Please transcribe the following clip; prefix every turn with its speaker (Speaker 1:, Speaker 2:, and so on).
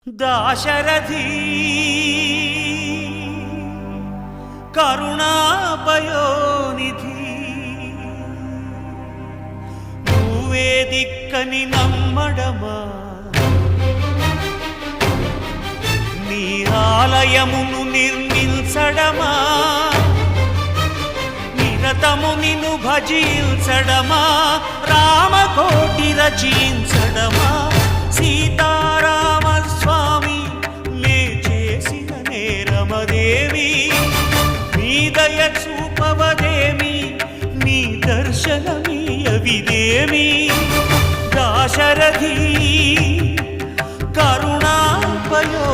Speaker 1: దాశరథి కరుణాపయోనిధి నువ్వే దిక్కని నమ్మడమా నీ ఆలయమును నిర్మించడమా నిరతము నిన్ను భజించడమా రామకోటి రచించడమా సీతారామ స్వామి నే చేసిన నేరమదేవి నీ దయ చూపవదేమి నీ దర్శనమీయవిదేమి దాశరథి కరుణాపయో